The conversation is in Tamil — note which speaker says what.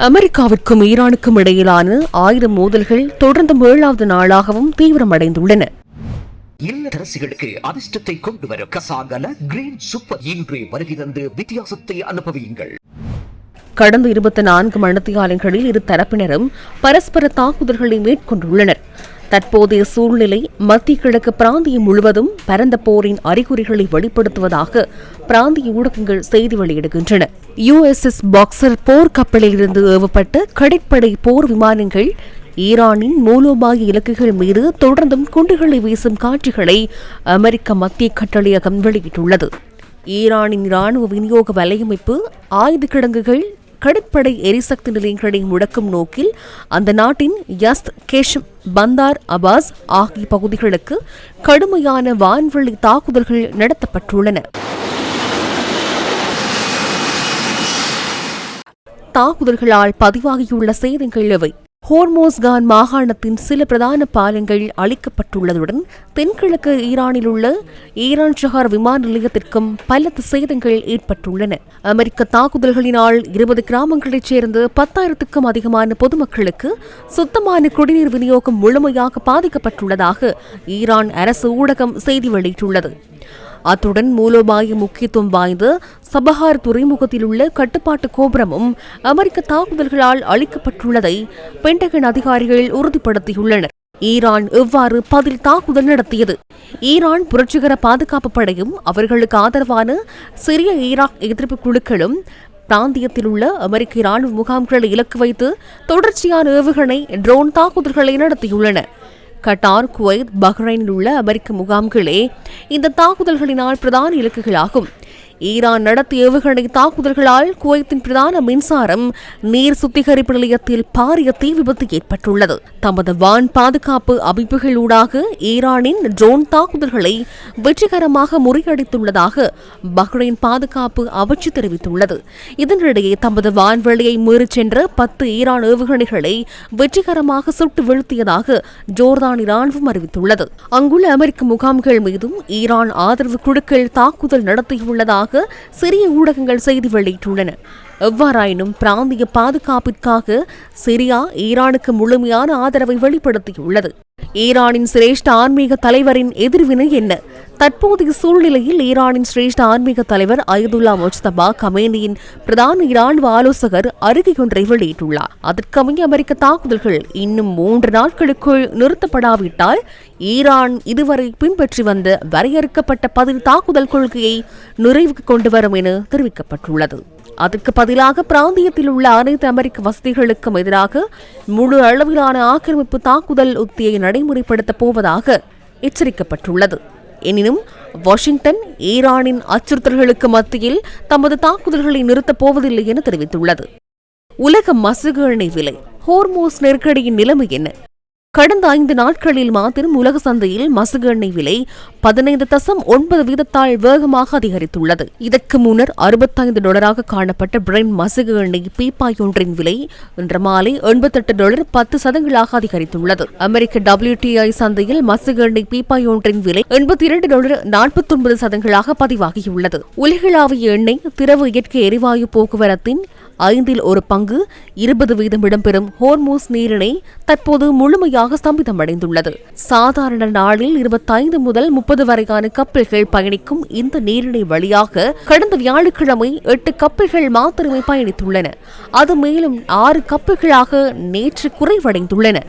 Speaker 1: அமெரிக்காவிற்கும் ஈரானுக்கும் இடையிலான ஆயுத மோதல்கள் தொடர்ந்து 7வது நாளாகவும் தீவிரமடைந்துள்ளன.
Speaker 2: இல்லத்தரசிகளுக்கு அதிர்ஷ்டத்தை கொண்டு வரும் கசாகல கிரீன் சூப்பர் இன்றே வருகை தந்து வித்தியாசத்தை அனுபவியுங்கள்.
Speaker 1: கடந்த 24 மணித்தியாலங்களில் இரு தரப்பினரும் பரஸ்பர தாக்குதல்களை மேற்கொண்டுள்ளனர். தற்போதைய சூழ்நிலை மத்திய கிழக்கு பிராந்தியம் முழுவதும் பரந்த போரின் அறிகுறிகளை வெளிப்படுத்துவதாக பிராந்திய ஊடகங்கள் செய்தி வெளியிடுகின்றன. USS பாக்சர் போர் கப்பலில் இருந்து ஏவப்பட்ட கடற்படை போர் விமானங்கள் ஈரானின் மூலோபாய இலக்குகள் மீது தொடர்ந்தும் குண்டுகளை வீசும் காட்சிகளை அமெரிக்க மத்திய கட்டளையகம் வெளியிட்டுள்ளது. ஈரானின் இராணுவ விநியோக வலையமைப்பு ஆயுத கிடங்குகள் கடற்படை எரிசக்தி நிலையங்களை முடக்கும் நோக்கில் அந்த நாட்டின் யஸ்த், கேஷம், பந்தார் அபாஸ் ஆகிய பகுதிகளுக்கு கடுமையான வான்வழி தாக்குதல்கள் நடத்தப்பட்டுள்ளன. தாக்குதல்களால் பதிவாகியுள்ள சேதங்கள் எவை? ஹோர்மோஸ்கான் மாகாணத்தின் சில பிரதான பாலங்கள் அளிக்கப்பட்டுள்ளதுடன் தென்கிழக்கு ஈரானில் உள்ள ஈரான் ஷஹர் விமான நிலையத்திற்கும் பலத்த சேதங்கள் ஏற்பட்டுள்ளன. அமெரிக்க தாக்குதல்களினால் 20 கிராமங்களைச் சேர்ந்த 10,000க்கும் அதிகமான பொதுமக்களுக்கு சுத்தமான குடிநீர் விநியோகம் முழுமையாக பாதிக்கப்பட்டுள்ளதாக ஈரான் அரசு ஊடகம் செய்தி வெளியிட்டுள்ளது. அத்துடன் மூலோபாய முக்கியத்துவம் வாய்ந்த சபஹார் துறைமுகத்தில் உள்ள கட்டுப்பாட்டு கோபுரமும் அமெரிக்க தாக்குதல்களால் அளிக்கப்பட்டுள்ளதை பென்டகன் அதிகாரிகள் உறுதிப்படுத்தியுள்ளனர். ஈரான் எவ்வாறு பதில் தாக்குதல் நடத்தியது? ஈரான் புரட்சிகர பாதுகாப்பு படையும் அவர்களுக்கு ஆதரவான சிறிய ஈராக் எதிர்ப்பு குழுக்களும் பிராந்தியத்தில் உள்ள அமெரிக்க இராணுவ முகாம்களை இலக்கு வைத்து தொடர்ச்சியான ஏவுகணை ட்ரோன் தாக்குதல்களை நடத்தியுள்ளன. கட்டார், குவைத், பஹ்ரைனில் உள்ள அமெரிக்க முகாம்களே இந்த தாக்குதல்களினால் பிரதான இலக்குகளாகும். ஈரான் நடத்திய ஏவுகணை தாக்குதல்களால் குவைத்தின் பிரதான மின்சாரம் நீர் சுத்திகரிப்பு நிலையத்தில் பாரிய தீ விபத்து ஏற்பட்டுள்ளது. தமது வான் பாதுகாப்பு அமைப்புகளூடாக ஈரானின் ட்ரோன் தாக்குதல்களை வெற்றிகரமாக முறியடித்துள்ளதாக பஹ்ரைன் பாதுகாப்பு அமைச்சு தெரிவித்துள்ளது. இதனிடையே தமது வான்வெளியை மீறிச் சென்ற 10 ஈரான் ஏவுகணைகளை வெற்றிகரமாக சுட்டு வீழ்த்தியதாக ஜோர்தான் இராணுவம் அறிவித்துள்ளது. அங்குள்ள அமெரிக்க முகாம்கள் மீதும் ஈரான் ஆதரவு குழுக்கள் தாக்குதல் நடத்தியுள்ளதாக சிறிய ஊடகங்கள் செய்தி வெளியிட்டுள்ளன. எவ்வாறாயினும் பிராந்திய பாதுகாப்பிற்காக சிரியா ஈரானுக்கு முழுமையான ஆதரவை வெளிப்படுத்தியுள்ளது. ஈரானின் சிரேஷ்ட ஆன்மீக தலைவரின் எதிர்வினை என்ன? தற்போதைய சூழ்நிலையில் ஈரானின் சிரேஷ்ட ஆன்மீக தலைவர் அயதுல்லா முஜ்தபா கமேனியின் பிரதான இராணுவ ஆலோசகர் அறிக்கை ஒன்றை வெளியிட்டுள்ளார். அதற்கமைய அமெரிக்க தாக்குதல்கள் இன்னும் 3 நாட்களுக்குள் நிறுத்தப்படாவிட்டால் ஈரான் இதுவரை பின்பற்றி வந்த வரையறுக்கப்பட்ட பதில் தாக்குதல் கொள்கையை நிறைவுக்கு கொண்டு வரும் என தெரிவிக்கப்பட்டுள்ளது. அதற்கு பதிலாக பிராந்தியத்தில் உள்ள அனைத்து அமெரிக்க வசதிகளுக்கும் எதிராக முழு அளவிலான ஆக்கிரமிப்பு தாக்குதல் உத்தியை நடைமுறைப்படுத்தப் போவதாக எச்சரிக்கப்பட்டுள்ளது. எனினும் வாஷிங்டன் ஈரானின் அச்சுறுத்தல்களுக்கு மத்தியில் தமது தாக்குதல்களை நிறுத்தப் போவதில்லை என தெரிவித்துள்ளது. உலக மசகு எண்ணெய் விலை, ஹோர்மோஸ் நெருக்கடியின் நிலைமை என்ன? கடந்த 5 நாட்களில் மாத்திரம் உலக சந்தையில் மசகு எண்ணெய் விலை 15.9 வீதத்தால் வேகமாக அதிகரித்துள்ளது. இதற்கு முன்னர் $65 காணப்பட்ட பிரெண்ட் மசகு எண்ணெய் பீப்பாய் ஒன்றின் விலை இன்று மாலை $88 10% அதிகரித்துள்ளது. அமெரிக்க WTI சந்தையில் மசகு எண்ணெய் பீப்பாய் ஒன்றின் விலை $82 49% பதிவாகியுள்ளது. உலகளாவிய எண்ணெய் திரவ இயற்கை எரிவாயு போக்குவரத்தின் 1/5 பங்கு 20% இடம்பெறும் ஹோர்மூஸ் நீரிணை தற்போது முழுமையாக ஸ்தம்பிதமடைந்துள்ளது. சாதாரண நாளில் 25 முதல் 30 வரையான கப்பல்கள் பயணிக்கும் இந்த நீரிணை வழியாக கடந்த வியாழக்கிழமை 8 கப்பல்கள் மாத்திரமே பயணித்துள்ளன. அது மேலும் 6 கப்பல்களாக நேற்று குறைவடைந்துள்ளன.